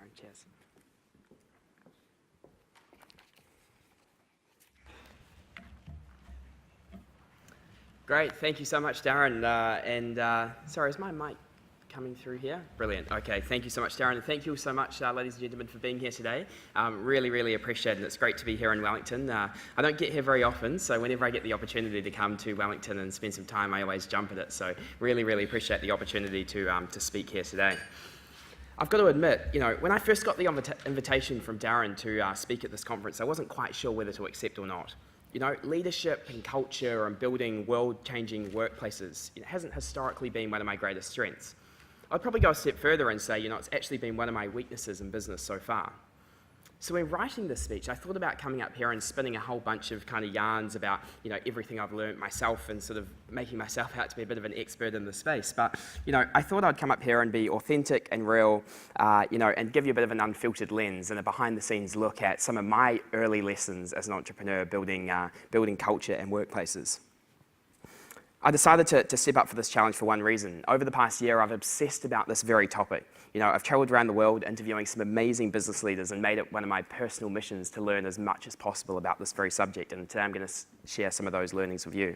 Darren. Cheers. Great, thank you so much, Darren. Sorry, is my mic coming through here? Brilliant. Okay, thank you so much, Darren, and thank you so much, ladies and gentlemen, for being here today. Really, really appreciate it. It's great to be here in Wellington. I don't get here very often, so whenever I get the opportunity to come to Wellington and spend some time, I always jump at it. So really, really appreciate the opportunity to speak here today. I've got to admit, when I first got the invitation from Darren to speak at this conference, I wasn't quite sure whether to accept or not. Leadership and culture and building world-changing workplaces, it hasn't historically been one of my greatest strengths. I'd probably go a step further and say, it's actually been one of my weaknesses in business so far. So when writing this speech, I thought about coming up here and spinning a whole bunch of kind of yarns about, everything I've learned myself and sort of making myself out to be a bit of an expert in the space. But, I thought I'd come up here and be authentic and real, and give you a bit of an unfiltered lens and a behind-the-scenes look at some of my early lessons as an entrepreneur building culture and workplaces. I decided to step up for this challenge for one reason. Over the past year, I've obsessed about this very topic. I've traveled around the world interviewing some amazing business leaders and made it one of my personal missions to learn as much as possible about this very subject. And today I'm going to share some of those learnings with you.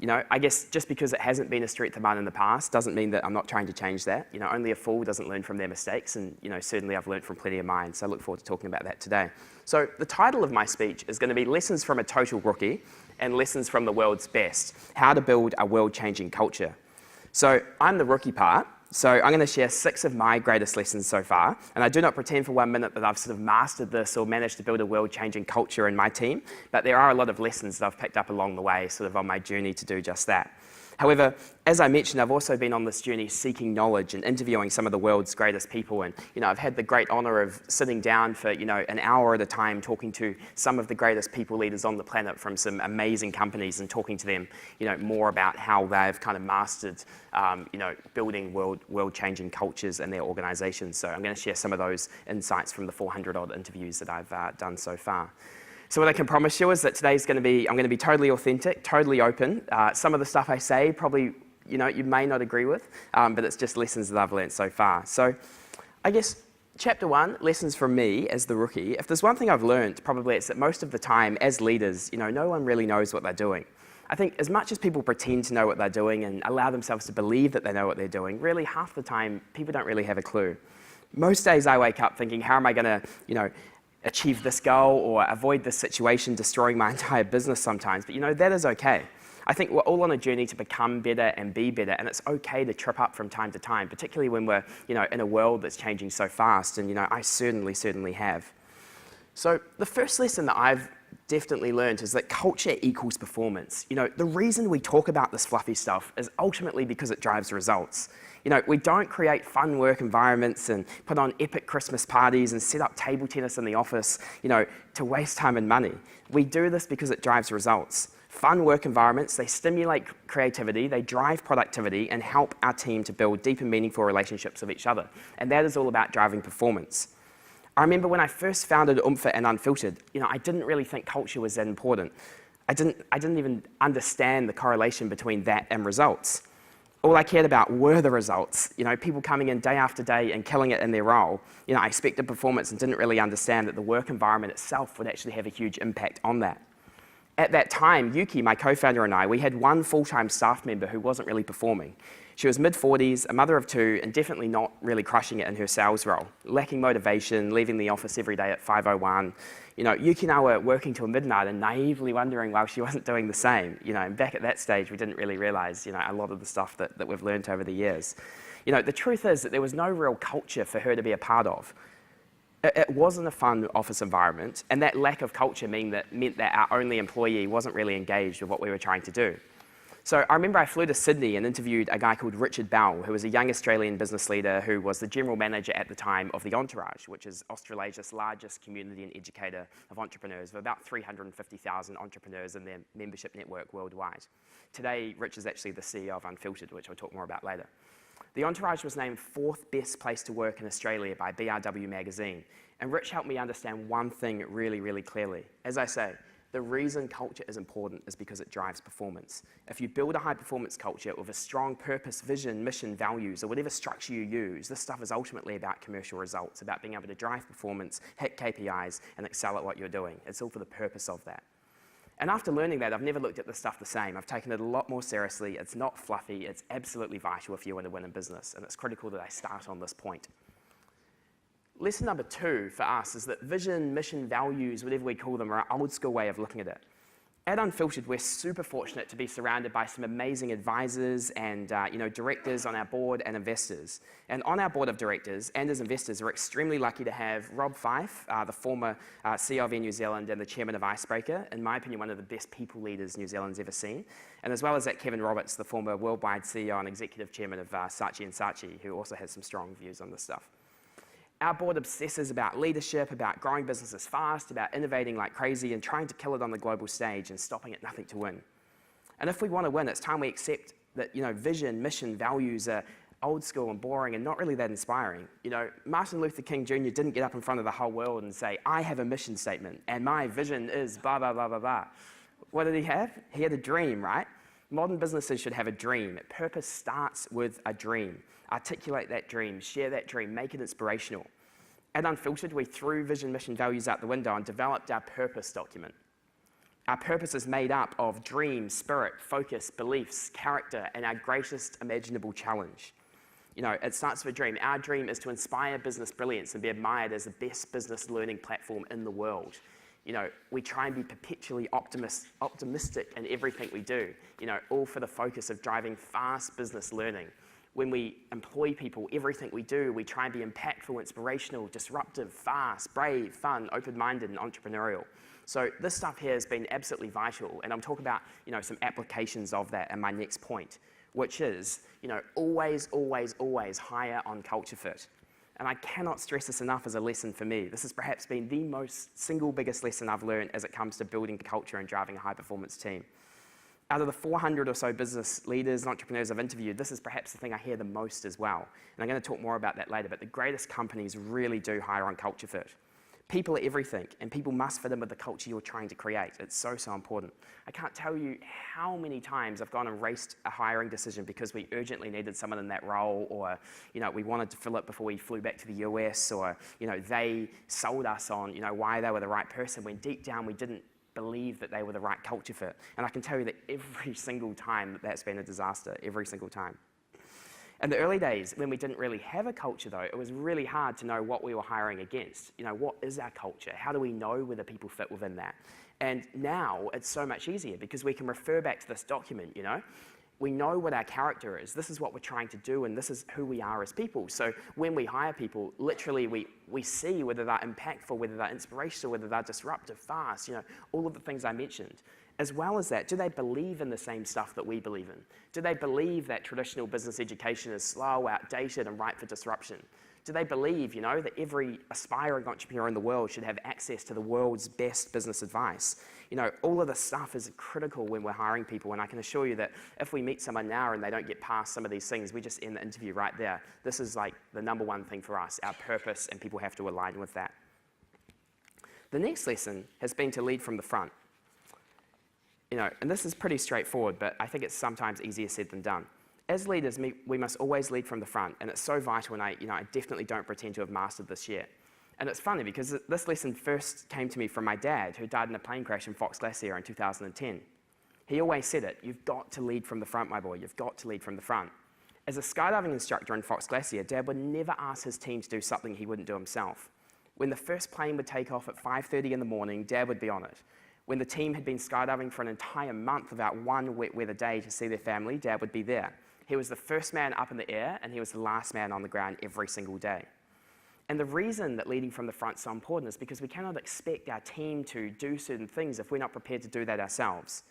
I guess just because it hasn't been a strength of mine in the past doesn't mean that I'm not trying to change that. Only a fool doesn't learn from their mistakes, and certainly I've learned from plenty of mine, so I look forward to talking about that today. So the title of my speech is going to be Lessons from a Total Rookie and Lessons from the World's Best, How to Build a World-Changing Culture. So I'm the rookie part, so I'm going to share 6 of my greatest lessons so far, and I do not pretend for 1 minute that I've sort of mastered this or managed to build a world-changing culture in my team, but there are a lot of lessons that I've picked up along the way, sort of on my journey to do just that. However, as I mentioned, I've also been on this journey seeking knowledge and interviewing some of the world's greatest people, and I've had the great honor of sitting down for an hour at a time talking to some of the greatest people leaders on the planet from some amazing companies and talking to them more about how they've kind of mastered building world-changing cultures in their organizations. So I'm going to share some of those insights from the 400-odd interviews that I've done so far. So what I can promise you is that today's I'm going to be totally authentic, totally open. Some of the stuff I say probably, you may not agree with, but it's just lessons that I've learned so far. So I guess chapter 1, lessons from me as the rookie. If there's one thing I've learned, probably it's that most of the time as leaders, no one really knows what they're doing. I think as much as people pretend to know what they're doing and allow themselves to believe that they know what they're doing, really half the time people don't really have a clue. Most days I wake up thinking, how am I going to, achieve this goal or avoid this situation destroying my entire business sometimes, but that is okay. I think we're all on a journey to become better and be better, and it's okay to trip up from time to time, particularly when we're in a world that's changing so fast, and I certainly have. So the first lesson that I've definitely learned is that culture equals performance. The reason we talk about this fluffy stuff is ultimately because it drives results. We don't create fun work environments and put on epic Christmas parties and set up table tennis in the office, to waste time and money. We do this because it drives results. Fun work environments, they stimulate creativity, they drive productivity, and help our team to build deep and meaningful relationships with each other. And that is all about driving performance. I remember when I first founded Unfiltered and Unfiltered, I didn't really think culture was that important. I didn't even understand the correlation between that and results. All I cared about were the results. People coming in day after day and killing it in their role. I expected performance and didn't really understand that the work environment itself would actually have a huge impact on that. At that time, Yuki, my co-founder, and I, we had one full-time staff member who wasn't really performing. She was mid-40s, a mother of 2, and definitely not really crushing it in her sales role. Lacking motivation, leaving the office every day at 5:01. Yuki and I were working till midnight and naively wondering why she wasn't doing the same. And back at that stage, we didn't really realize, a lot of the stuff that we've learned over the years. The truth is that there was no real culture for her to be a part of. It wasn't a fun office environment, and that lack of culture meant that our only employee wasn't really engaged with what we were trying to do. So I remember I flew to Sydney and interviewed a guy called Richard Bell, who was a young Australian business leader who was the general manager at the time of the Entourage, which is Australia's largest community and educator of entrepreneurs, of about 350,000 entrepreneurs in their membership network worldwide. Today, Rich is actually the CEO of Unfiltered, which I'll talk more about later. The Entourage was named 4th best place to work in Australia by BRW magazine, and Rich helped me understand one thing really, really clearly. As I say, the reason culture is important is because it drives performance. If you build a high-performance culture with a strong purpose, vision, mission, values, or whatever structure you use, this stuff is ultimately about commercial results, about being able to drive performance, hit KPIs, and excel at what you're doing. It's all for the purpose of that. And after learning that, I've never looked at this stuff the same. I've taken it a lot more seriously. It's not fluffy. It's absolutely vital if you want to win in business, and it's critical that I start on this point. Lesson number 2 for us is that vision, mission, values, whatever we call them, are our old school way of looking at it. At Unfiltered, we're super fortunate to be surrounded by some amazing advisors and directors on our board and investors. And on our board of directors and as investors, we're extremely lucky to have Rob Fife, the former CEO of Air New Zealand and the chairman of Icebreaker, in my opinion, one of the best people leaders New Zealand's ever seen. And as well as that, Kevin Roberts, the former worldwide CEO and executive chairman of Saatchi & Saatchi, who also has some strong views on this stuff. Our board obsesses about leadership, about growing businesses fast, about innovating like crazy and trying to kill it on the global stage and stopping at nothing to win. And if we want to win, it's time we accept that vision, mission, values are old school and boring and not really that inspiring. Martin Luther King Jr. didn't get up in front of the whole world and say, I have a mission statement and my vision is blah, blah, blah, blah, blah. What did he have? He had a dream, right? Modern businesses should have a dream. Purpose starts with a dream. Articulate that dream, share that dream, make it inspirational. At Unfiltered, we threw vision, mission, values out the window and developed our purpose document. Our purpose is made up of dream, spirit, focus, beliefs, character, and our greatest imaginable challenge. It starts with a dream. Our dream is to inspire business brilliance and be admired as the best business learning platform in the world. We try and be perpetually optimistic in everything we do, all for the focus of driving fast business learning. When we employ people, everything we do, we try and be impactful, inspirational, disruptive, fast, brave, fun, open-minded, and entrepreneurial. So this stuff here has been absolutely vital, and I'm talking about some applications of that in my next point, which is always, always, always hire on culture fit. And I cannot stress this enough as a lesson for me. This has perhaps been the single biggest lesson I've learned as it comes to building culture and driving a high-performance team. Out of the 400 or so business leaders and entrepreneurs I've interviewed, this is perhaps the thing I hear the most as well. And I'm going to talk more about that later, but the greatest companies really do hire on culture fit. People are everything, and people must fit in with the culture you're trying to create. It's so, so important. I can't tell you how many times I've gone and raced a hiring decision because we urgently needed someone in that role, or we wanted to fill it before we flew back to the US, or they sold us on why they were the right person, when deep down we didn't believe that they were the right culture fit. And I can tell you that every single time that's been a disaster, every single time. In the early days, when we didn't really have a culture though, it was really hard to know what we were hiring against. What is our culture? How do we know whether people fit within that? And now it's so much easier because we can refer back to this document, We know what our character is. This is what we're trying to do, and this is who we are as people. So when we hire people, literally we see whether they're impactful, whether they're inspirational, whether they're disruptive, fast, all of the things I mentioned. As well as that, do they believe in the same stuff that we believe in? Do they believe that traditional business education is slow, outdated, and ripe for disruption? Do they believe, that every aspiring entrepreneur in the world should have access to the world's best business advice? All of this stuff is critical when we're hiring people, and I can assure you that if we meet someone now and they don't get past some of these things, we just end the interview right there. This is like the number one thing for us, our purpose, and people have to align with that. The next lesson has been to lead from the front. And this is pretty straightforward, but I think it's sometimes easier said than done. As leaders, we must always lead from the front, and it's so vital, and I definitely don't pretend to have mastered this yet. And it's funny because this lesson first came to me from my dad, who died in a plane crash in Fox Glacier in 2010. He always said it, you've got to lead from the front, my boy, you've got to lead from the front. As a skydiving instructor in Fox Glacier, Dad would never ask his team to do something he wouldn't do himself. When the first plane would take off at 5:30 in the morning, Dad would be on it. When the team had been skydiving for an entire month without one wet weather day to see their family, Dad would be there. He was the first man up in the air, and he was the last man on the ground every single day. And the reason that leading from the front is so important is because we cannot expect our team to do certain things if we're not prepared to do that ourselves.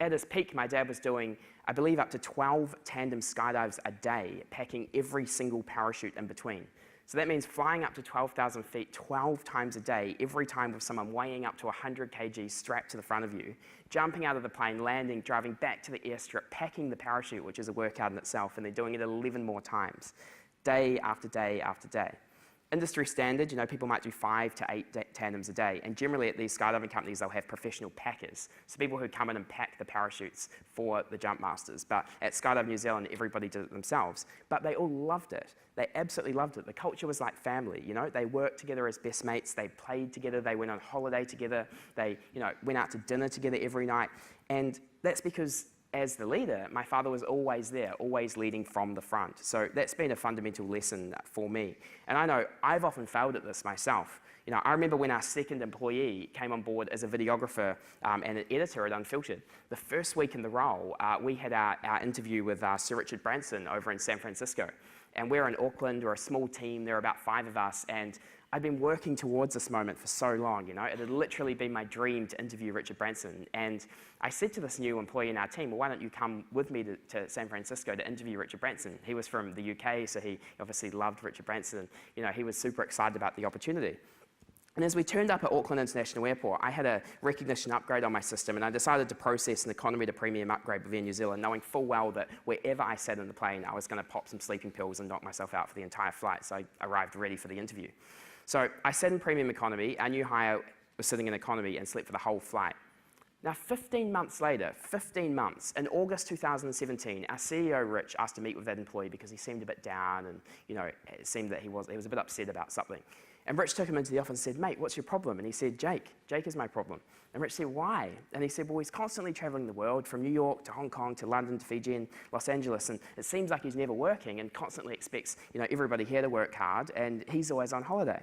At his peak, my dad was doing, I believe, up to 12 tandem skydives a day, packing every single parachute in between. So that means flying up to 12,000 feet 12 times a day, every time with someone weighing up to 100 kg strapped to the front of you, jumping out of the plane, landing, driving back to the airstrip, packing the parachute, which is a workout in itself, and then doing it 11 more times, day after day after day. Industry standard, people might do 5 to 8 tandems a day, and generally at these skydiving companies, they'll have professional packers, so people who come in and pack the parachutes for the jump masters. But at Skydive New Zealand, everybody did it themselves, but they all loved it. They absolutely loved it. The culture was like family, They worked together as best mates, they played together, they went on holiday together, they, went out to dinner together every night, and that's because as the leader, my father was always there, always leading from the front. So that's been a fundamental lesson for me. And I know I've often failed at this myself. I remember when our second employee came on board as a videographer and an editor at Unfiltered. The first week in the role, we had our interview with Sir Richard Branson over in San Francisco. And we're in Auckland, we're a small team, there are about 5 of us, and I'd been working towards this moment for so long, It had literally been my dream to interview Richard Branson. And I said to this new employee in our team, well, why don't you come with me to San Francisco to interview Richard Branson? He was from the UK, so he obviously loved Richard Branson, and he was super excited about the opportunity. And as we turned up at Auckland International Airport, I had a recognition upgrade on my system, and I decided to process an economy to premium upgrade with Air New Zealand, knowing full well that wherever I sat in the plane, I was going to pop some sleeping pills and knock myself out for the entire flight, so I arrived ready for the interview. So I sat in premium economy, our new hire was sitting in economy and slept for the whole flight. Now, 15 months later, 15 months, in August 2017, our CEO, Rich, asked to meet with that employee because he seemed a bit down and, it seemed that he was a bit upset about something. And Rich took him into the office and said, mate, what's your problem? And he said, Jake is my problem. And Rich said, why? And he said, well, he's constantly traveling the world, from New York to Hong Kong to London to Fiji and Los Angeles, and it seems like he's never working and constantly expects, everybody here to work hard, and he's always on holiday.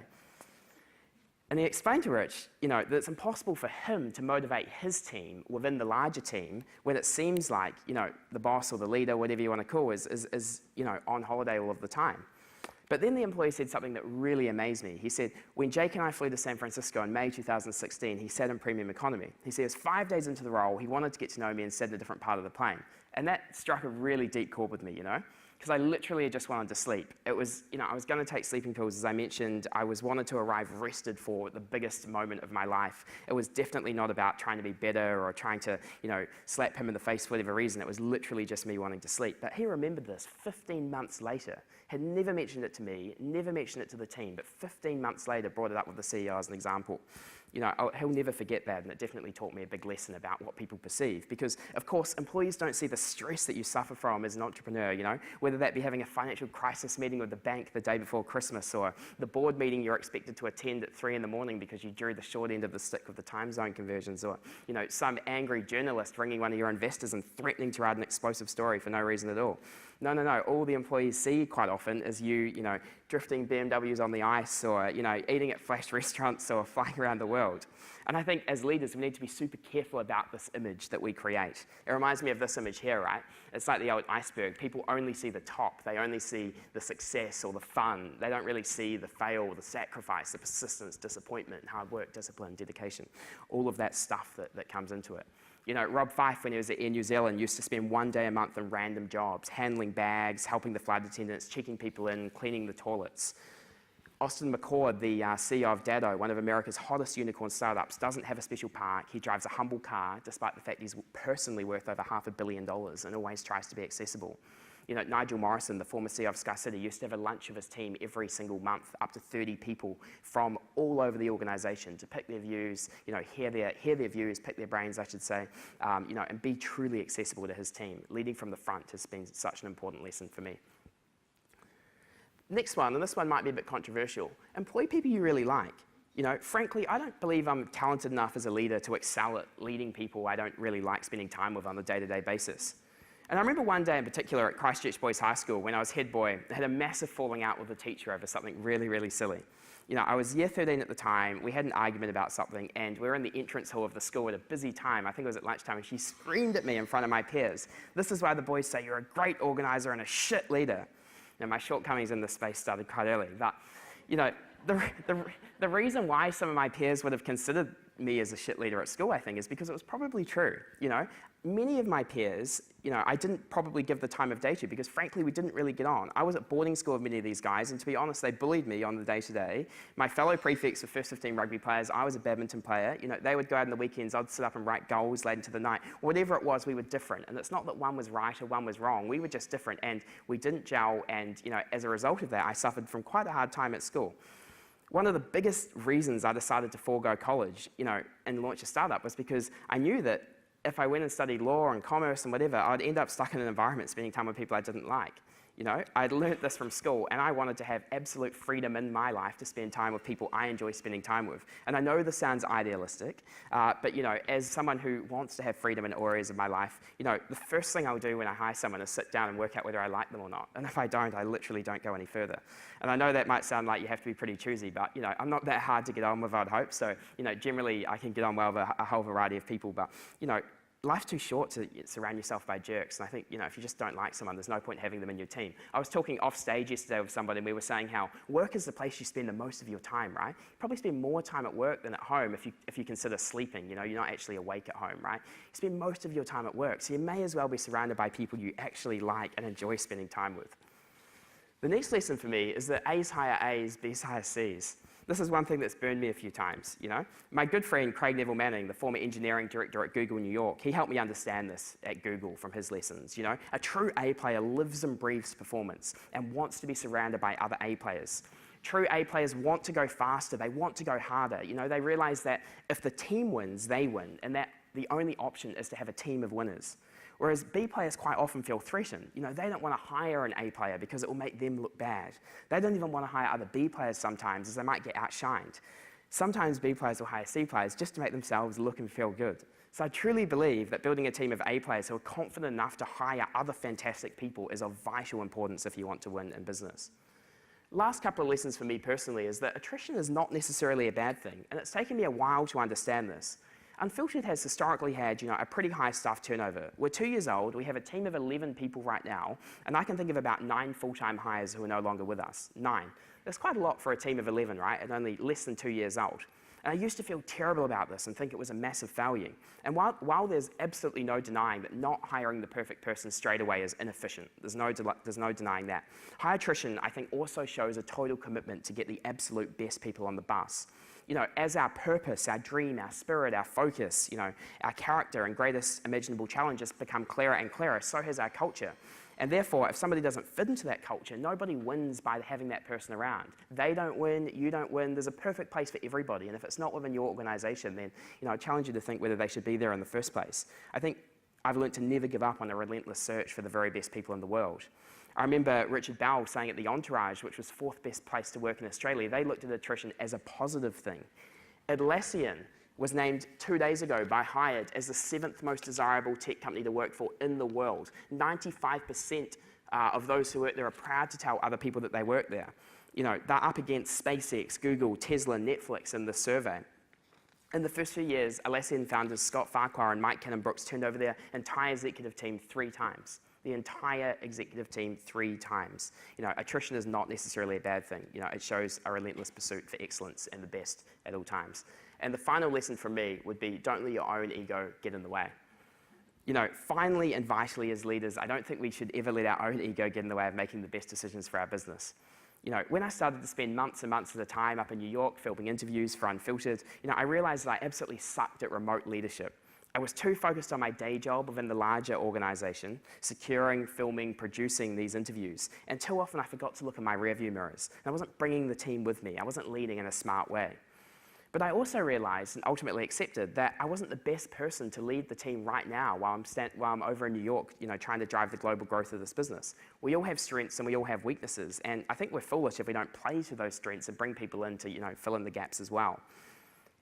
And he explained to Rich, that it's impossible for him to motivate his team within the larger team when it seems like, the boss or the leader, whatever you want to call, is on holiday all of the time. But then the employee said something that really amazed me. He said, when Jake and I flew to San Francisco in May 2016, he sat in premium economy. He said, it was 5 days into the role, he wanted to get to know me and sat in a different part of the plane. And that struck a really deep chord with me, because I literally just wanted to sleep. It was, I was going to take sleeping pills, as I mentioned. I wanted to arrive rested for the biggest moment of my life. It was definitely not about trying to be better or trying to, slap him in the face for whatever reason. It was literally just me wanting to sleep. But he remembered this 15 months later, had never mentioned it to me, never mentioned it to the team, but 15 months later brought it up with the CEO as an example. He'll never forget that, and it definitely taught me a big lesson about what people perceive. Because, of course, employees don't see the stress that you suffer from as an entrepreneur, whether that be having a financial crisis meeting with the bank the day before Christmas, or the board meeting you're expected to attend at 3 in the morning because you drew the short end of the stick with the time zone conversions, or, some angry journalist ringing one of your investors and threatening to write an explosive story for no reason at all. No. All the employees see quite often is you, drifting BMWs on the ice, or, eating at flash restaurants or flying around the world. And I think as leaders, we need to be super careful about this image that we create. It reminds me of this image here, right? It's like the old iceberg. People only see the top. They only see the success or the fun. They don't really see the fail, the sacrifice, the persistence, disappointment, hard work, discipline, dedication, all of that stuff that comes into it. Rob Fife, when he was at Air New Zealand, used to spend 1 day a month in random jobs, handling bags, helping the flight attendants, checking people in, cleaning the toilets. Austin McCord, the CEO of Datto, one of America's hottest unicorn startups, doesn't have a special park. He drives a humble car, despite the fact he's personally worth over $500 million and always tries to be accessible. Nigel Morrison, the former CEO of SkyCity, used to have a lunch with his team every single month, up to 30 people from all over the organization to pick their views, hear their views, pick their brains, I should say, and be truly accessible to his team. Leading from the front has been such an important lesson for me. Next one, and this one might be a bit controversial. Employ people you really like. Frankly, I don't believe I'm talented enough as a leader to excel at leading people I don't really like spending time with on a day-to-day basis. And I remember one day in particular at Christchurch Boys High School when I was head boy, I had a massive falling out with the teacher over something really, really silly. I was year 13 at the time, we had an argument about something, and we were in the entrance hall of the school at a busy time, I think it was at lunchtime, and she screamed at me in front of my peers. This is why the boys say you're a great organizer and a shit leader. My shortcomings in this space started quite early, but the reason why some of my peers would have considered me as a shit leader at school, I think, is because it was probably true. Many of my peers, I didn't probably give the time of day to because, frankly, we didn't really get on. I was at boarding school with many of these guys, and to be honest, they bullied me on the day-to-day. My fellow prefects were first 15 rugby players. I was a badminton player. They would go out on the weekends. I'd sit up and write goals late into the night. Whatever it was, we were different. And it's not that one was right or one was wrong. We were just different, and we didn't gel. And as a result of that, I suffered from quite a hard time at school. One of the biggest reasons I decided to forego college, and launch a startup was because I knew that if I went and studied law and commerce and whatever, I'd end up stuck in an environment spending time with people I didn't like. I'd learnt this from school, and I wanted to have absolute freedom in my life to spend time with people I enjoy spending time with. And I know this sounds idealistic, but as someone who wants to have freedom in all areas of my life, the first thing I'll do when I hire someone is sit down and work out whether I like them or not. And if I don't, I literally don't go any further. And I know that might sound like you have to be pretty choosy, but I'm not that hard to get on with, I'd hope. So generally I can get on well with a whole variety of people, but life's too short to surround yourself by jerks. And I think, if you just don't like someone, there's no point having them in your team. I was talking off stage yesterday with somebody, and we were saying how work is the place you spend the most of your time, right? You probably spend more time at work than at home if you consider sleeping. You're not actually awake at home, right? You spend most of your time at work, so you may as well be surrounded by people you actually like and enjoy spending time with. The next lesson for me is that A's hire A's, B's hire C's. This is one thing that's burned me a few times, My good friend, Craig Neville Manning, the former engineering director at Google New York, he helped me understand this at Google from his lessons, A true A player lives and breathes performance and wants to be surrounded by other A players. True A players want to go faster, they want to go harder. They realize that if the team wins, they win, and that the only option is to have a team of winners. Whereas B players quite often feel threatened. They don't want to hire an A player because it will make them look bad. They don't even want to hire other B players sometimes as they might get outshined. Sometimes B players will hire C players just to make themselves look and feel good. So I truly believe that building a team of A players who are confident enough to hire other fantastic people is of vital importance if you want to win in business. Last couple of lessons for me personally is that attrition is not necessarily a bad thing, and it's taken me a while to understand this. Unfiltered has historically had, a pretty high staff turnover. We're 2 years old, we have a team of 11 people right now, and I can think of about 9 full-time hires who are no longer with us. 9. That's quite a lot for a team of 11, right? And only less than 2 years old. And I used to feel terrible about this and think it was a massive failure. And while there's absolutely no denying that not hiring the perfect person straight away is inefficient, there's no denying that. High attrition, I think, also shows a total commitment to get the absolute best people on the bus. As our purpose, our dream, our spirit, our focus, our character and greatest imaginable challenges become clearer and clearer, so has our culture. And therefore, if somebody doesn't fit into that culture, nobody wins by having that person around. They don't win, you don't win. There's a perfect place for everybody. And if it's not within your organization, then I challenge you to think whether they should be there in the first place. I think I've learned to never give up on a relentless search for the very best people in the world. I remember Richard Bell saying at the Entourage, which was 4th best place to work in Australia, they looked at attrition as a positive thing. Atlassian was named 2 days ago by Hired as the 7th most desirable tech company to work for in the world. 95% of those who work there are proud to tell other people that they work there. They're up against SpaceX, Google, Tesla, Netflix in the survey. In the first few years, Atlassian founders Scott Farquhar and Mike Cannon-Brookes turned over their entire executive team 3 times. The entire executive team 3 times. Attrition is not necessarily a bad thing. It shows a relentless pursuit for excellence and the best at all times. And the final lesson from me would be, don't let your own ego get in the way. Finally and vitally as leaders, I don't think we should ever let our own ego get in the way of making the best decisions for our business. When I started to spend months and months at a time up in New York filming interviews for Unfiltered, I realized that I absolutely sucked at remote leadership. I was too focused on my day job within the larger organization, securing, filming, producing these interviews. And too often I forgot to look in my rearview mirrors. I wasn't bringing the team with me. I wasn't leading in a smart way. But I also realized and ultimately accepted that I wasn't the best person to lead the team right now while I'm over in New York, trying to drive the global growth of this business. We all have strengths and we all have weaknesses. And I think we're foolish if we don't play to those strengths and bring people in to, fill in the gaps as well.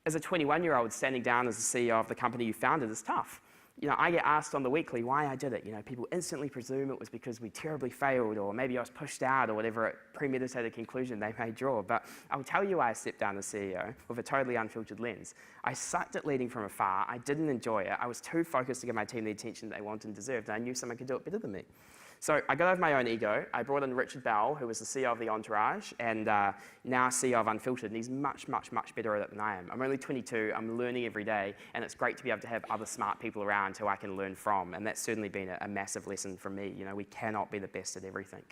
As a 21-year-old standing down as the CEO of the company you founded is tough. I get asked on the weekly why I did it. People instantly presume it was because we terribly failed, or maybe I was pushed out, or whatever premeditated conclusion they may draw. But I'll tell you why I stepped down as CEO with a totally unfiltered lens. I sucked at leading from afar. I didn't enjoy it. I was too focused to give my team the attention they wanted and deserved, and I knew someone could do it better than me. So I got over my own ego. I brought in Richard Bell, who was the CEO of The Entourage and now CEO of Unfiltered, and he's much, much, much better at it than I am. I'm only 22, I'm learning every day, and it's great to be able to have other smart people around who I can learn from, and that's certainly been a massive lesson for me. You know, we cannot be the best at everything.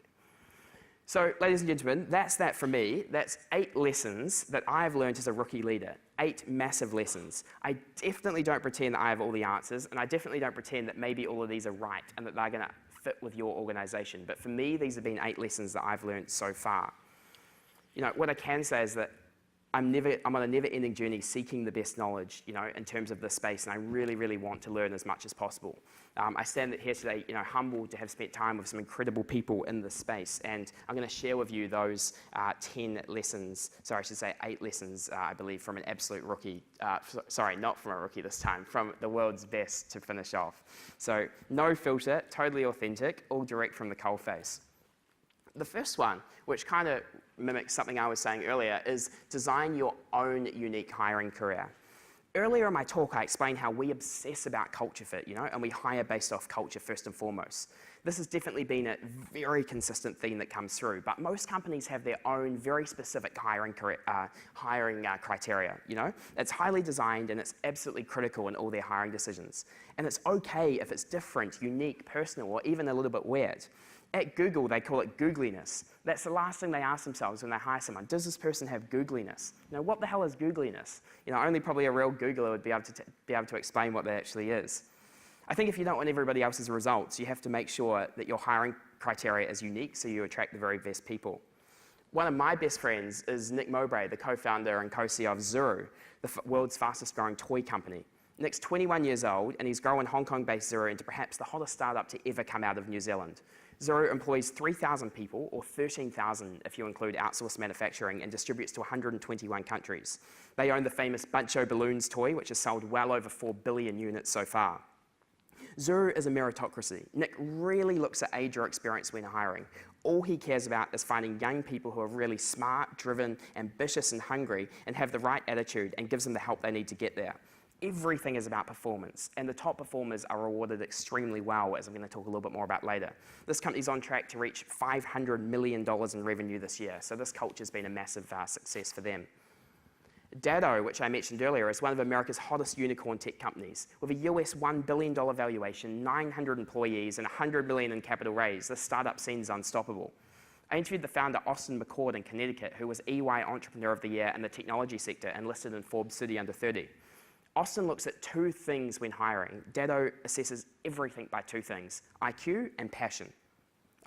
So, ladies and gentlemen, that's that for me. That's 8 lessons that I've learned as a rookie leader. 8 massive lessons. I definitely don't pretend that I have all the answers, and I definitely don't pretend that maybe all of these are right and that they're going to fit with your organization. But for me, these have been 8 lessons that I've learned so far. You know, what I can say is that I'm on a never-ending journey seeking the best knowledge, you know, in terms of this space, and I really, really want to learn as much as possible. I stand here today, you know, humbled to have spent time with some incredible people in this space, and I'm going to share with you those 10 lessons, sorry, I should say 8 lessons, I believe, from an absolute rookie, sorry, not from a rookie this time, from the world's best to finish off. So, no filter, totally authentic, all direct from the coalface. The first one, which kind of mimics something I was saying earlier, is design your own unique hiring career. Earlier in my talk, I explained how we obsess about culture fit, you know, and we hire based off culture first and foremost. This has definitely been a very consistent theme that comes through, but most companies have their own very specific hiring criteria, you know. It's highly designed and it's absolutely critical in all their hiring decisions. And it's okay if it's different, unique, personal, or even a little bit weird. At Google, they call it googliness. That's the last thing they ask themselves when they hire someone. Does this person have googliness? You know, what the hell is googliness? You know, only probably a real Googler would be able to explain what that actually is. I think if you don't want everybody else's results, you have to make sure that your hiring criteria is unique so you attract the very best people. One of my best friends is Nick Mowbray, the co-founder and co-CEO of Zuru, the world's fastest growing toy company. Nick's 21 years old, and he's grown Hong Kong-based Zuru into perhaps the hottest startup to ever come out of New Zealand. Zuru employs 3,000 people, or 13,000 if you include outsourced manufacturing, and distributes to 121 countries. They own the famous Buncho Balloons toy, which has sold well over 4 billion units so far. Zuru is a meritocracy. Nick really looks at age or experience when hiring. All he cares about is finding young people who are really smart, driven, ambitious, and hungry, and have the right attitude, and gives them the help they need to get there. Everything is about performance, and the top performers are rewarded extremely well, as I'm going to talk a little bit more about later. This company's on track to reach $500 million in revenue this year, so this culture's been a massive success for them. Datto, which I mentioned earlier, is one of America's hottest unicorn tech companies. With a US $1 billion valuation, 900 employees, and $100 million in capital raise, this startup scene is unstoppable. I interviewed the founder, Austin McCord, in Connecticut, who was EY Entrepreneur of the Year in the technology sector and listed in Forbes City Under 30. Austin looks at 2 things when hiring. Datto assesses everything by 2 things, IQ and passion.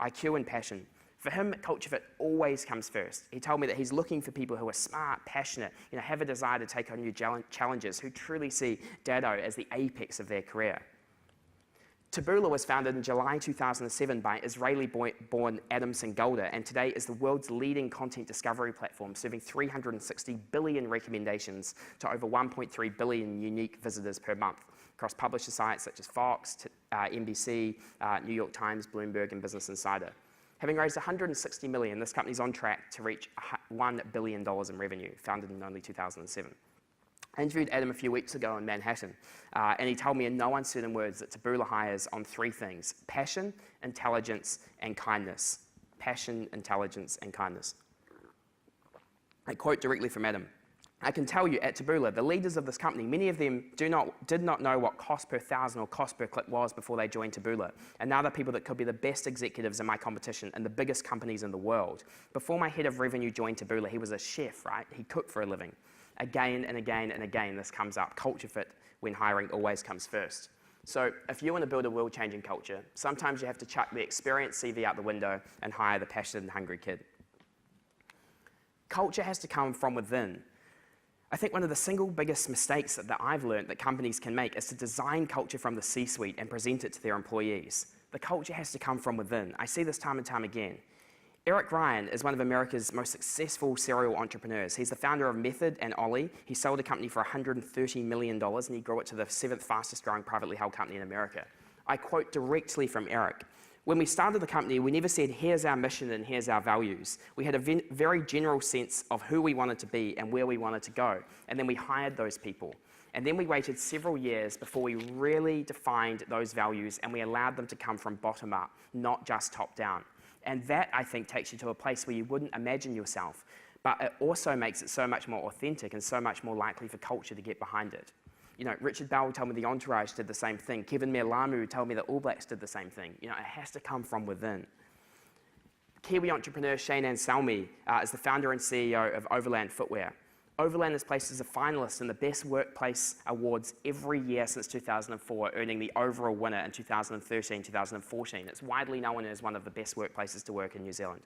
IQ and passion. For him, culture fit always comes first. He told me that he's looking for people who are smart, passionate, you know, have a desire to take on new challenges, who truly see Datto as the apex of their career. Taboola was founded in July 2007 by Israeli-born Adam Singolda, and today is the world's leading content discovery platform, serving 360 billion recommendations to over 1.3 billion unique visitors per month across publisher sites such as Fox, NBC, New York Times, Bloomberg, and Business Insider. Having raised $160 million, this company's on track to reach $1 billion in revenue, founded in only 2007. I interviewed Adam a few weeks ago in Manhattan, and he told me in no uncertain words that Taboola hires on 3 things: passion, intelligence, and kindness. Passion, intelligence, and kindness. I quote directly from Adam. I can tell you at Taboola, the leaders of this company, many of them did not know what cost per thousand or cost per click was before they joined Taboola. And now they're people that could be the best executives in my competition and the biggest companies in the world. Before my head of revenue joined Taboola, he was a chef, right? He cooked for a living. Again and again and again, this comes up. Culture fit when hiring always comes first. So if you want to build a world-changing culture, sometimes you have to chuck the experienced CV out the window and hire the passionate and hungry kid. Culture has to come from within. I think one of the single biggest mistakes that I've learned that companies can make is to design culture from the C-suite and present it to their employees. The culture has to come from within. I see this time and time again. Eric Ryan is one of America's most successful serial entrepreneurs. He's the founder of Method and Ollie. He sold a company for $130 million and he grew it to the 7th fastest growing privately held company in America. I quote directly from Eric. When we started the company, we never said, here's our mission and here's our values. We had a very general sense of who we wanted to be and where we wanted to go. And then we hired those people. And then we waited several years before we really defined those values and we allowed them to come from bottom up, not just top down. And that, I think, takes you to a place where you wouldn't imagine yourself. But it also makes it so much more authentic and so much more likely for culture to get behind it. You know, Richard Bell told me the Entourage did the same thing. Kevin Millar told me that All Blacks did the same thing. You know, it has to come from within. Kiwi entrepreneur Shane Anselmi is the founder and CEO of Overland Footwear. Overland is placed as a finalist in the Best Workplace Awards every year since 2004, earning the overall winner in 2013, 2014. It's widely known as one of the best workplaces to work in New Zealand.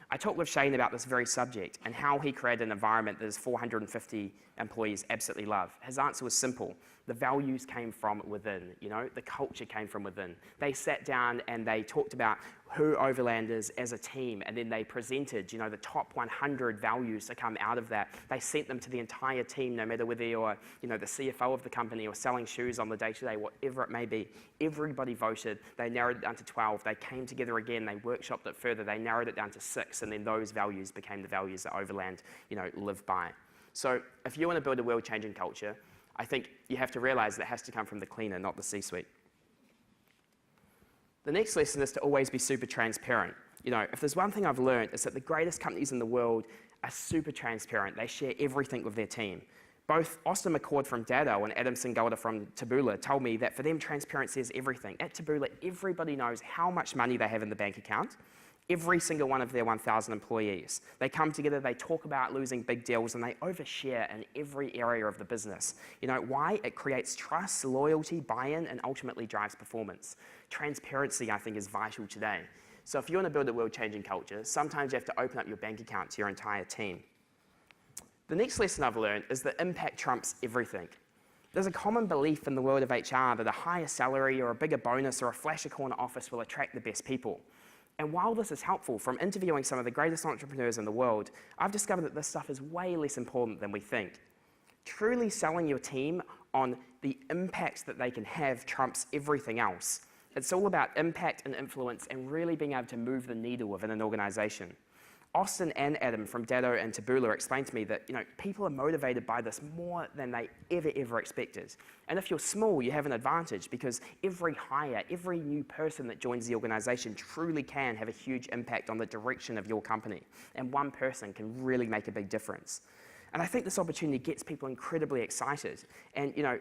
I talked with Shane about this very subject and how he created an environment that his 450 employees absolutely love. His answer was simple. The values came from within, you know, the culture came from within. They sat down and they talked about who Overland is as a team, and then they presented, you know, the top 100 values to come out of that. They sent them to the entire team, no matter whether you're, you know, the CFO of the company or selling shoes on the day-to-day, whatever it may be. Everybody voted. They narrowed it down to 12. They came together again. They workshopped it further. They narrowed it down to 6, and then those values became the values that Overland, you know, live by. So if you want to build a world-changing culture, I think you have to realize that it has to come from the cleaner, not the C-suite. The next lesson is to always be super transparent. You know, if there's one thing I've learned, it's that the greatest companies in the world are super transparent. They share everything with their team. Both Austin McCord from Datto and Adam Singolda from Taboola told me that for them, transparency is everything. At Taboola, everybody knows how much money they have in the bank account. Every single one of their 1,000 employees. They come together, they talk about losing big deals, and they overshare in every area of the business. You know, why? It creates trust, loyalty, buy-in, and ultimately drives performance. Transparency, I think, is vital today. So if you want to build a world-changing culture, sometimes you have to open up your bank account to your entire team. The next lesson I've learned is that impact trumps everything. There's a common belief in the world of HR that a higher salary or a bigger bonus or a flashy corner office will attract the best people. And while this is helpful, from interviewing some of the greatest entrepreneurs in the world, I've discovered that this stuff is way less important than we think. Truly selling your team on the impact that they can have trumps everything else. It's all about impact and influence and really being able to move the needle within an organization. Austin and Adam from Datto and Taboola explained to me that, you know, people are motivated by this more than they ever expected. And if you're small, you have an advantage because every hire, every new person that joins the organization truly can have a huge impact on the direction of your company. And one person can really make a big difference. And I think this opportunity gets people incredibly excited. And, you know,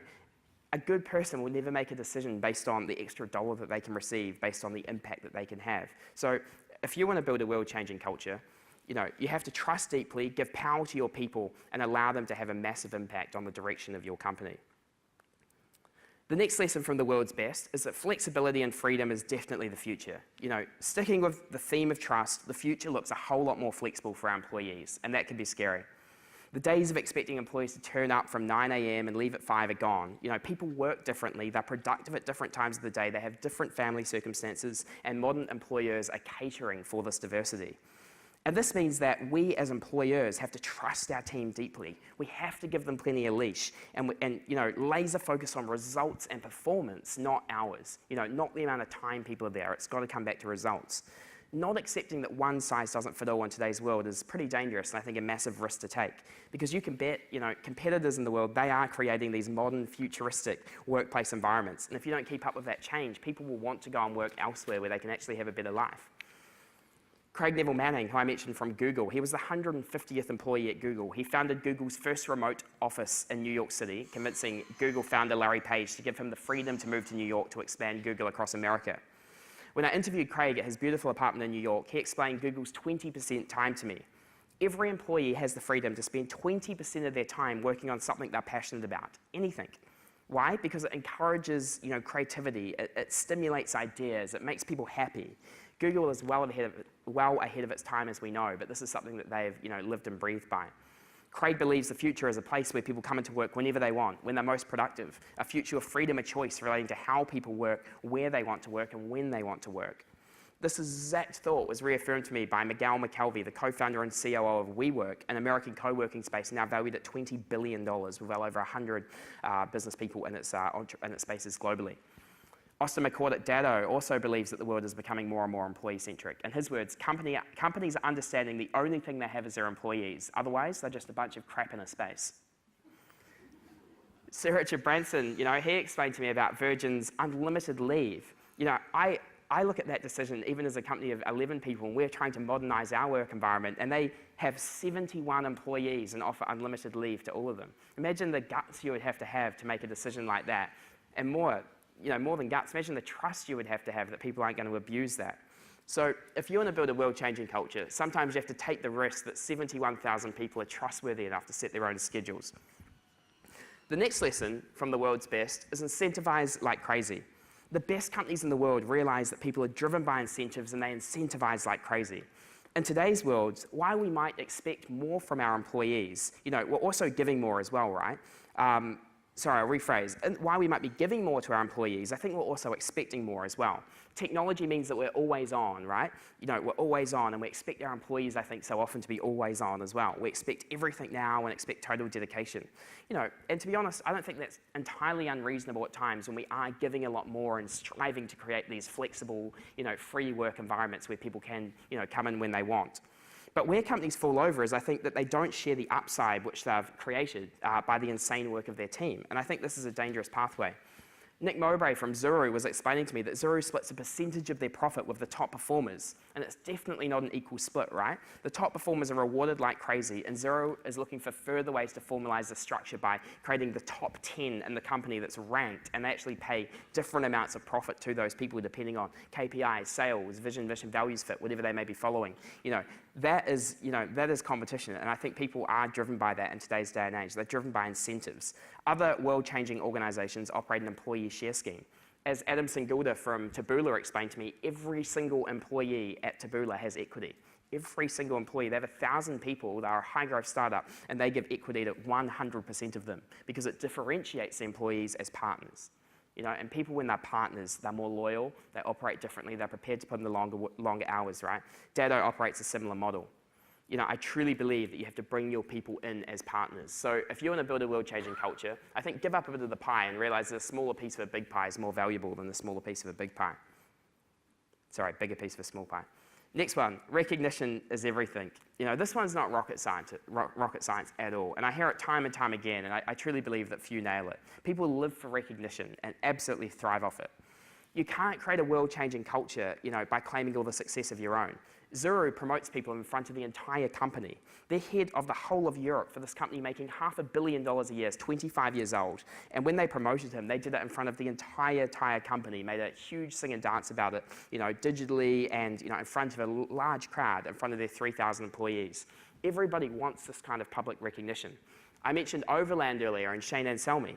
a good person will never make a decision based on the extra dollar that they can receive, based on the impact that they can have. So if you want to build a world-changing culture, you know, you have to trust deeply, give power to your people, and allow them to have a massive impact on the direction of your company. The next lesson from the world's best is that flexibility and freedom is definitely the future. You know, sticking with the theme of trust, the future looks a whole lot more flexible for our employees, and that can be scary. The days of expecting employees to turn up from 9 a.m. and leave at 5 are gone. You know, people work differently, they're productive at different times of the day, they have different family circumstances, and modern employers are catering for this diversity. And this means that we as employers have to trust our team deeply. We have to give them plenty of leash and you know, laser focus on results and performance, not hours. You know, not the amount of time people are there. It's got to come back to results. Not accepting that one size doesn't fit all in today's world is pretty dangerous and I think a massive risk to take. Because you can bet, you know, competitors in the world, they are creating these modern, futuristic workplace environments. And if you don't keep up with that change, people will want to go and work elsewhere where they can actually have a better life. Craig Neville Manning, who I mentioned from Google, he was the 150th employee at Google. He founded Google's first remote office in New York City, convincing Google founder Larry Page to give him the freedom to move to New York to expand Google across America. When I interviewed Craig at his beautiful apartment in New York, he explained Google's 20% time to me. Every employee has the freedom to spend 20% of their time working on something they're passionate about, anything. Why? Because it encourages, you know, creativity, it stimulates ideas, it makes people happy. Google is well ahead of its time, as we know, but this is something that they've, you know, lived and breathed by. Craig believes the future is a place where people come into work whenever they want, when they're most productive, a future of freedom of choice relating to how people work, where they want to work, and when they want to work. This exact thought was reaffirmed to me by Miguel McKelvey, the co-founder and COO of WeWork, an American co-working space now valued at $20 billion, with well over 100 business people in its spaces globally. Austin McCord at Datto also believes that the world is becoming more and more employee-centric. In his words, companies are understanding the only thing they have is their employees. Otherwise, they're just a bunch of crap in a space. Sir Richard Branson, he explained to me about Virgin's unlimited leave. I look at that decision even as a company of 11 people, and we're trying to modernize our work environment, and they have 71 employees and offer unlimited leave to all of them. Imagine the guts you would have to make a decision like that. And more than guts, imagine the trust you would have that people aren't going to abuse that. So if you want to build a world-changing culture, sometimes you have to take the risk that 71,000 people are trustworthy enough to set their own schedules. The next lesson from the world's best is incentivize like crazy. The best companies in the world realize that people are driven by incentives and they incentivize like crazy. In today's world, while we might expect more from our employees, we're also giving more as well, right? Sorry, I'll rephrase. And while we might be giving more to our employees, I think we're also expecting more as well. Technology means that we're always on, right? We're always on, and we expect our employees, I think, so often to be always on as well. We expect everything now and expect total dedication. And to be honest, I don't think that's entirely unreasonable at times when we are giving a lot more and striving to create these flexible, free work environments where people can, come in when they want. But where companies fall over is I think that they don't share the upside which they've created by the insane work of their team. And I think this is a dangerous pathway. Nick Mowbray from Zuru was explaining to me that Zuru splits a percentage of their profit with the top performers, and it's definitely not an equal split, right? The top performers are rewarded like crazy, and Zuru is looking for further ways to formalize the structure by creating the top 10 in the company that's ranked, and they actually pay different amounts of profit to those people depending on KPIs, sales, vision, mission, values fit, whatever they may be following. That is competition, and I think people are driven by that in today's day and age. They're driven by incentives. Other world-changing organizations operate an employee share scheme. As Adam Singilda from Taboola explained to me, every single employee at Taboola has equity. Every single employee. They have 1,000 people. They're a high-growth startup, and they give equity to 100% of them because it differentiates the employees as partners. And people, when they're partners, they're more loyal, they operate differently, they're prepared to put in the longer hours, right? Datto operates a similar model. I truly believe that you have to bring your people in as partners. So if you want to build a world-changing culture, I think give up a bit of the pie and realize that a smaller piece of a big pie is more valuable than the smaller piece of a big pie. Sorry, bigger piece of a small pie. Next one, recognition is everything. This one's not rocket science at all. And I hear it time and time again, and I truly believe that few nail it. People live for recognition and absolutely thrive off it. You can't create a world-changing culture, by claiming all the success of your own. Zuru promotes people in front of the entire company. They're head of the whole of Europe for this company making $500 million a year, is 25 years old. And when they promoted him, they did it in front of the entire company, made a huge sing and dance about it, digitally and, in front of a large crowd, in front of their 3,000 employees. Everybody wants this kind of public recognition. I mentioned Overland earlier and Shane Anselmi.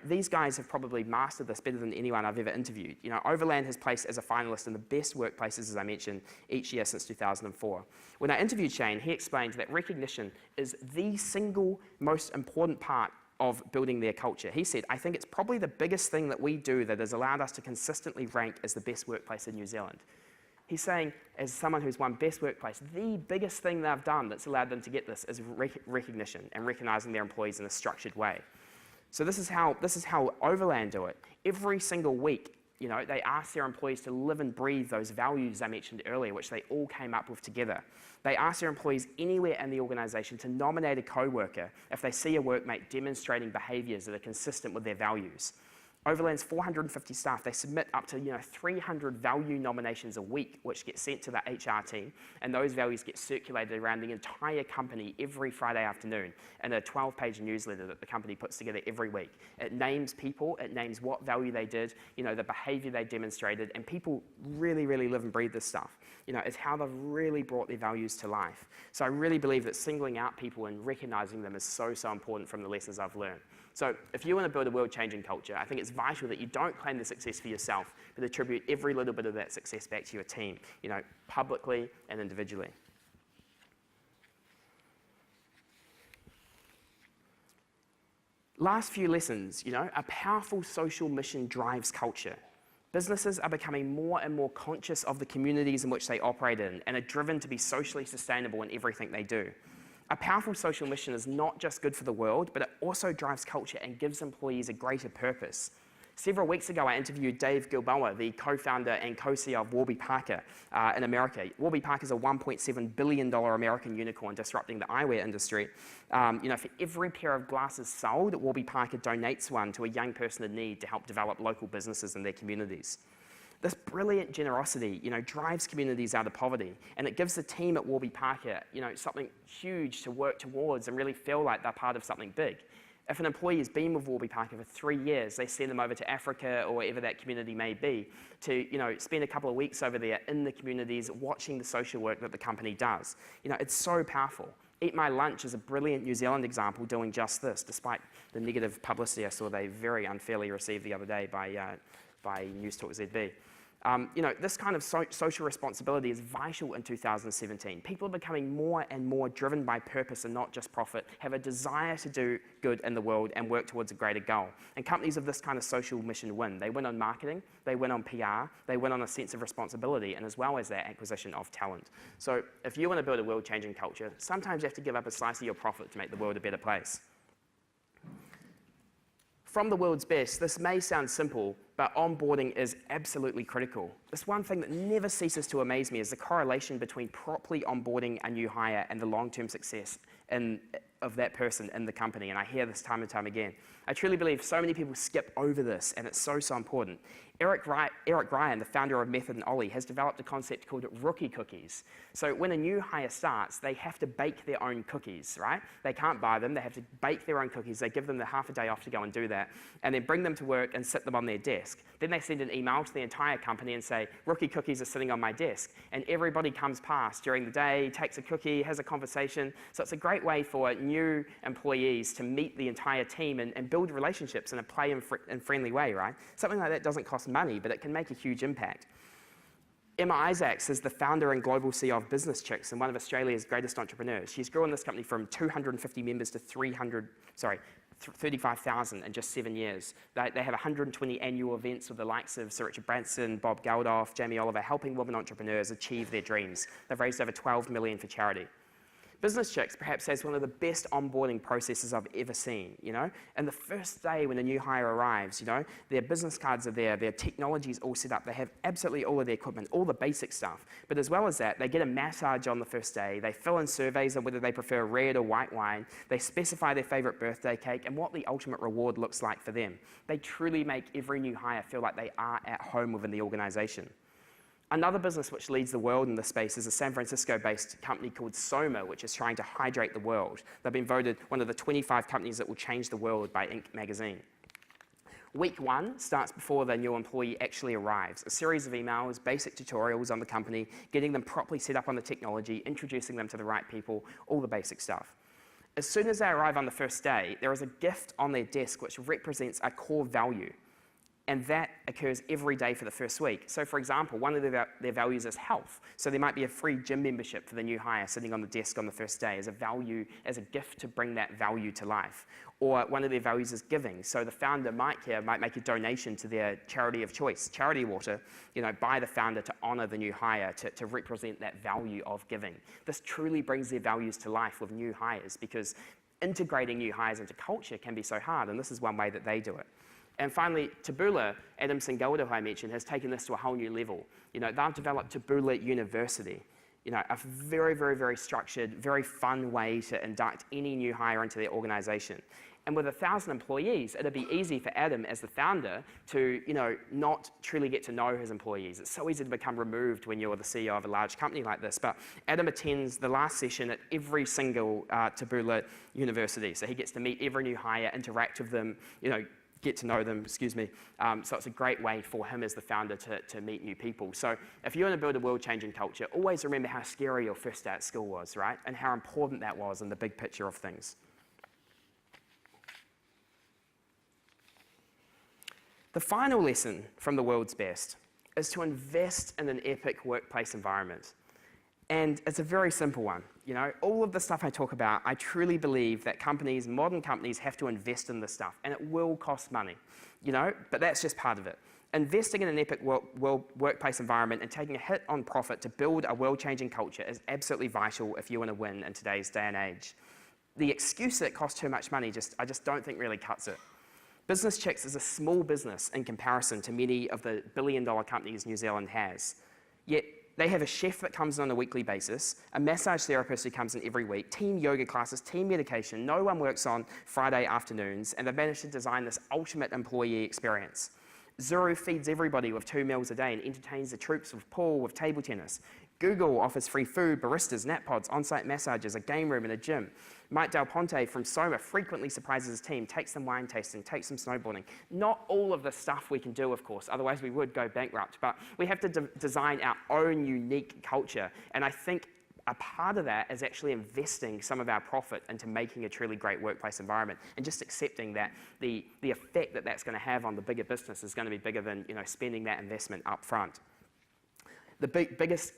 These guys have probably mastered this better than anyone I've ever interviewed. Overland has placed as a finalist in the best workplaces, as I mentioned, each year since 2004. When I interviewed Shane, he explained that recognition is the single most important part of building their culture. He said, I think it's probably the biggest thing that we do that has allowed us to consistently rank as the best workplace in New Zealand. He's saying, as someone who's won Best Workplace, the biggest thing they've done that's allowed them to get this is recognition and recognizing their employees in a structured way. So this is how Overland do it. Every single week, they ask their employees to live and breathe those values I mentioned earlier, which they all came up with together. They ask their employees anywhere in the organization to nominate a co-worker if they see a workmate demonstrating behaviors that are consistent with their values. Overland's 450 staff, they submit up to 300 value nominations a week, which get sent to the HR team, and those values get circulated around the entire company every Friday afternoon in a 12-page newsletter that the company puts together every week. It names people, it names what value they did, the behavior they demonstrated, and people really, really live and breathe this stuff. It's how they've really brought their values to life. So I really believe that singling out people and recognizing them is so, so important from the lessons I've learned. So if you want to build a world-changing culture, I think it's vital that you don't claim the success for yourself, but attribute every little bit of that success back to your team, publicly and individually. Last few lessons, a powerful social mission drives culture. Businesses are becoming more and more conscious of the communities in which they operate in and are driven to be socially sustainable in everything they do. A powerful social mission is not just good for the world, but it also drives culture and gives employees a greater purpose. Several weeks ago, I interviewed Dave Gilboa, the co-founder and co-CEO of Warby Parker in America. Warby Parker is a $1.7 billion American unicorn disrupting the eyewear industry. For every pair of glasses sold, Warby Parker donates one to a young person in need to help develop local businesses in their communities. This brilliant generosity, drives communities out of poverty, and it gives the team at Warby Parker, something huge to work towards and really feel like they're part of something big. If an employee has been with Warby Parker for 3 years, they send them over to Africa or wherever that community may be to spend a couple of weeks over there in the communities watching the social work that the company does. It's so powerful. Eat My Lunch is a brilliant New Zealand example doing just this, despite the negative publicity I saw they very unfairly received the other day by News Talk ZB. This kind of social responsibility is vital in 2017. People are becoming more and more driven by purpose and not just profit, have a desire to do good in the world and work towards a greater goal. And companies of this kind of social mission win. They win on marketing, they win on PR, they win on a sense of responsibility, and as well as that acquisition of talent. So if you want to build a world-changing culture, sometimes you have to give up a slice of your profit to make the world a better place. From the world's best, this may sound simple, but onboarding is absolutely critical. This one thing that never ceases to amaze me is the correlation between properly onboarding a new hire and the long-term success of that person in the company, and I hear this time and time again. I truly believe so many people skip over this, and it's so important. Eric Ryan, the founder of Method and Ollie, has developed a concept called rookie cookies. So when a new hire starts, they have to bake their own cookies, right? They can't buy them, they have to bake their own cookies. They give them the half a day off to go and do that, and then bring them to work and sit them on their desk. Then they send an email to the entire company and say, rookie cookies are sitting on my desk. And everybody comes past during the day, takes a cookie, has a conversation. So it's a great way for new employees to meet the entire team and build relationships in a play and friendly way, right? Something like that doesn't cost money, but it can make a huge impact. Emma Isaacs is the founder and global CEO of Business Chicks and one of Australia's greatest entrepreneurs. She's grown this company from 250 members to 35,000 in just 7 years. They have 120 annual events with the likes of Sir Richard Branson, Bob Geldof, Jamie Oliver, helping women entrepreneurs achieve their dreams. They've raised over $12 million for charity. Business Chicks perhaps has one of the best onboarding processes I've ever seen, And the first day when a new hire arrives, their business cards are there, their technology is all set up, they have absolutely all of their equipment, all the basic stuff. But as well as that, they get a massage on the first day, they fill in surveys on whether they prefer red or white wine, they specify their favorite birthday cake and what the ultimate reward looks like for them. They truly make every new hire feel like they are at home within the organization. Another business which leads the world in this space is a San Francisco-based company called Soma, which is trying to hydrate the world. They've been voted one of the 25 companies that will change the world by Inc. magazine. Week 1 starts before the new employee actually arrives. A series of emails, basic tutorials on the company, getting them properly set up on the technology, introducing them to the right people, all the basic stuff. As soon as they arrive on the first day, there is a gift on their desk which represents a core value. And that occurs every day for the first week. So for example, one of their values is health. So there might be a free gym membership for the new hire sitting on the desk on the first day as a value, as a gift to bring that value to life. Or one of their values is giving. So the founder might make a donation to their charity of choice, Charity Water, by the founder to honor the new hire, to represent that value of giving. This truly brings their values to life with new hires because integrating new hires into culture can be so hard, and this is one way that they do it. And finally, Taboola, Adam Singolda, who I mentioned, has taken this to a whole new level. They've developed Taboola University, a very, very, very structured, very fun way to induct any new hire into their organization. And with 1,000 employees, it'd be easy for Adam as the founder to, not truly get to know his employees. It's so easy to become removed when you're the CEO of a large company like this. But Adam attends the last session at every single Taboola University. So he gets to meet every new hire, interact with them, get to know them, So it's a great way for him as the founder to meet new people. So if you want to build a world-changing culture, always remember how scary your first day at school was, right? And how important that was in the big picture of things. The final lesson from the world's best is to invest in an epic workplace environment. And it's a very simple one. All of the stuff I talk about, I truly believe that modern companies have to invest in this stuff, and it will cost money, but that's just part of it. Investing in an epic workplace environment and taking a hit on profit to build a world-changing culture is absolutely vital if you want to win in today's day and age. The excuse that it costs too much money, I just don't think really cuts it. Business Chicks is a small business in comparison to many of the billion-dollar companies New Zealand has. Yet they have a chef that comes in on a weekly basis, a massage therapist who comes in every week, team yoga classes, team medication, no one works on Friday afternoons, and they've managed to design this ultimate employee experience. Zuru feeds everybody with 2 meals a day and entertains the troops with pool, with table tennis. Google offers free food, baristas, nap pods, on-site massages, a game room and a gym. Mike Del Ponte from Soma frequently surprises his team, takes them wine tasting, takes them snowboarding. Not all of the stuff we can do, of course, otherwise we would go bankrupt, but we have to design our own unique culture. And I think a part of that is actually investing some of our profit into making a truly great workplace environment and just accepting that the effect that that's going to have on the bigger business is going to be bigger than spending that investment up front. The best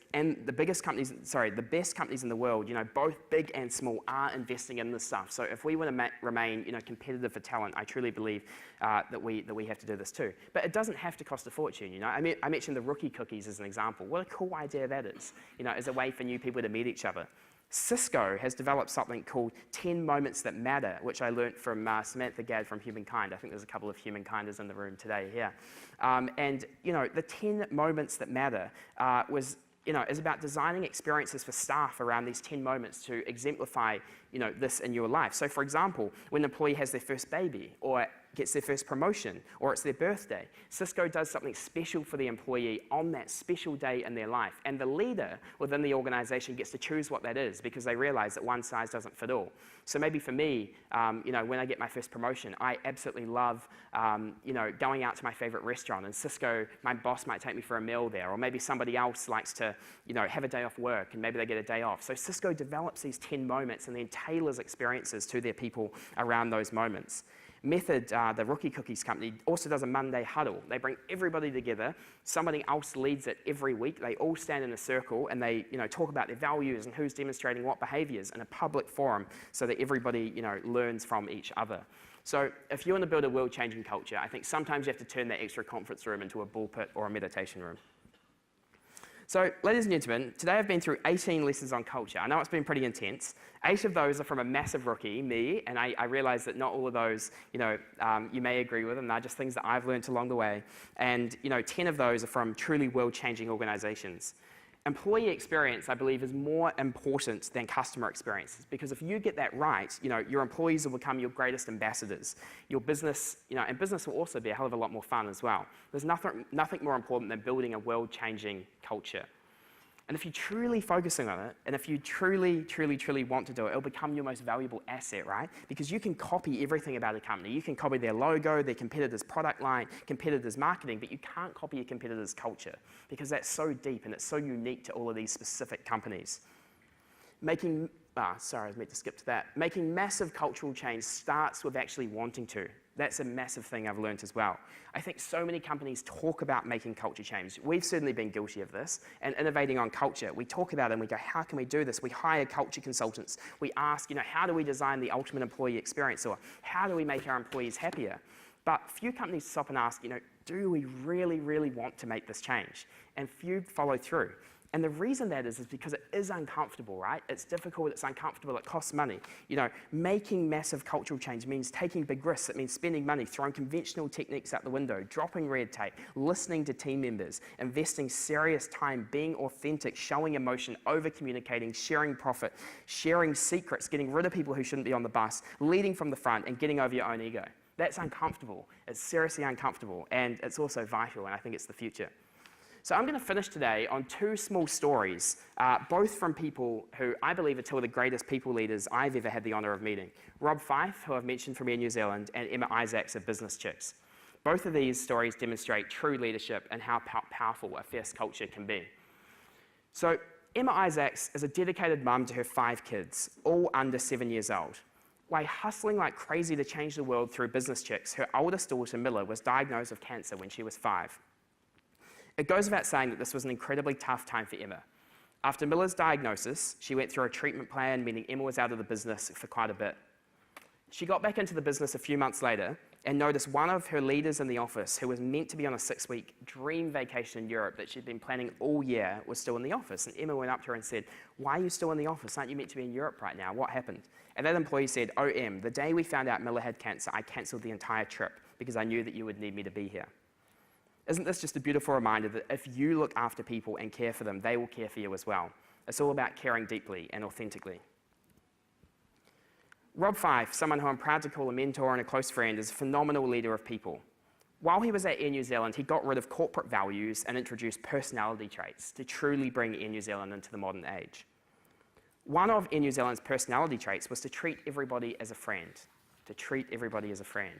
companies in the world, both big and small, are investing in this stuff. So if we want to remain, competitive for talent, I truly believe that we have to do this too. But it doesn't have to cost a fortune. I mentioned the rookie cookies as an example. What a cool idea that is. As a way for new people to meet each other. Cisco has developed something called 10 Moments That Matter, which I learned from Samantha Gadd from Humankind. I think there's a couple of Humankinders in the room today here. The 10 Moments That Matter is about designing experiences for staff around these 10 moments to exemplify, this in your life. So for example, when an employee has their first baby, or gets their first promotion, or it's their birthday, Cisco does something special for the employee on that special day in their life. And the leader within the organization gets to choose what that is because they realize that one size doesn't fit all. So maybe for me, when I get my first promotion, I absolutely love, going out to my favorite restaurant, and Cisco, my boss, might take me for a meal there, or maybe somebody else likes to, have a day off work, and maybe they get a day off. So Cisco develops these 10 moments and then tailors experiences to their people around those moments. Method, the Rookie Cookies company, also does a Monday huddle. They bring everybody together. Somebody else leads it every week. They all stand in a circle and they, talk about their values and who's demonstrating what behaviors in a public forum so that everybody, learns from each other. So if you want to build a world-changing culture, I think sometimes you have to turn that extra conference room into a bullpit or a meditation room. So, ladies and gentlemen, today I've been through 18 lessons on culture. I know it's been pretty intense. 8 of those are from a massive rookie, me, and I realize that not all of those, you may agree with, and they're just things that I've learned along the way. And, 10 of those are from truly world-changing organizations. Employee experience, I believe, is more important than customer experiences, because if you get that right, your employees will become your greatest ambassadors. Your business, and business will also be a hell of a lot more fun as well. There's nothing more important than building a world-changing culture. And if you're truly focusing on it, and if you truly want to do it, it'll become your most valuable asset, right? Because you can copy everything about a company. You can copy their logo, their competitor's product line, competitor's marketing, but you can't copy your competitor's culture because that's so deep and it's so unique to all of these specific companies. Making massive cultural change starts with actually wanting to. That's a massive thing I've learned as well. I think so many companies talk about making culture change. We've certainly been guilty of this, and innovating on culture. We talk about it and we go, how can we do this? We hire culture consultants. We ask, how do we design the ultimate employee experience? Or how do we make our employees happier? But few companies stop and ask, do we really want to make this change? And few follow through. And the reason that is because it is uncomfortable, right? It's difficult, it's uncomfortable, it costs money. Making massive cultural change means taking big risks. It means spending money, throwing conventional techniques out the window, dropping red tape, listening to team members, investing serious time, being authentic, showing emotion, over-communicating, sharing profit, sharing secrets, getting rid of people who shouldn't be on the bus, leading from the front, and getting over your own ego. That's uncomfortable. It's seriously uncomfortable, and it's also vital, and I think it's the future. So I'm going to finish today on 2 small stories, both from people who I believe are 2 of the greatest people leaders I've ever had the honour of meeting. Rob Fife, who I've mentioned from Air New Zealand, and Emma Isaacs of Business Chicks. Both of these stories demonstrate true leadership and how powerful a fierce culture can be. So Emma Isaacs is a dedicated mum to her 5 kids, all under 7 years old. While hustling like crazy to change the world through Business Chicks, her oldest daughter, Millar, was diagnosed with cancer when she was 5. It goes without saying that this was an incredibly tough time for Emma. After Millar's diagnosis, she went through a treatment plan, meaning Emma was out of the business for quite a bit. She got back into the business a few months later and noticed one of her leaders in the office, who was meant to be on a 6-week dream vacation in Europe that she'd been planning all year, was still in the office. And Emma went up to her and said, "Why are you still in the office? Aren't you meant to be in Europe right now? What happened?" And that employee said, "OM, the day we found out Millar had cancer, I cancelled the entire trip because I knew that you would need me to be here." Isn't this just a beautiful reminder that if you look after people and care for them, they will care for you as well? It's all about caring deeply and authentically. Rob Fife, someone who I'm proud to call a mentor and a close friend, is a phenomenal leader of people. While he was at Air New Zealand, he got rid of corporate values and introduced personality traits to truly bring Air New Zealand into the modern age. One of Air New Zealand's personality traits was to treat everybody as a friend, to treat everybody as a friend.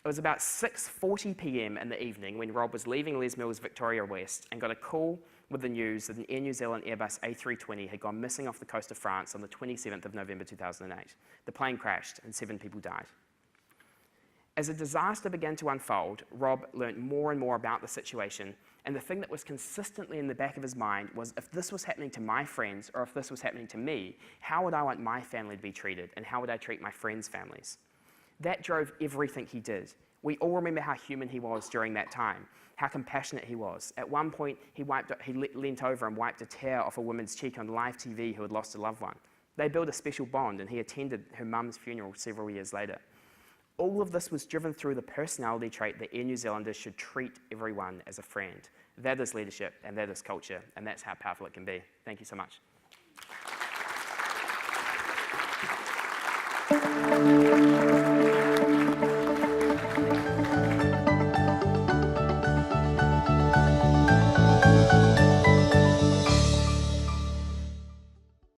It was about 6:40 p.m. in the evening when Rob was leaving Les Mills Victoria West and got a call with the news that an Air New Zealand Airbus A320 had gone missing off the coast of France on the 27th of November 2008. The plane crashed and 7 people died. As the disaster began to unfold, Rob learnt more and more about the situation, and the thing that was consistently in the back of his mind was, if this was happening to my friends or if this was happening to me, how would I want my family to be treated, and how would I treat my friends' families? That drove everything he did. We all remember how human he was during that time, how compassionate he was. At one point, he leant over and wiped a tear off a woman's cheek on live TV who had lost a loved one. They built a special bond, and he attended her mum's funeral several years later. All of this was driven through the personality trait that Air New Zealanders should treat everyone as a friend. That is leadership, and that is culture, and that's how powerful it can be. Thank you so much.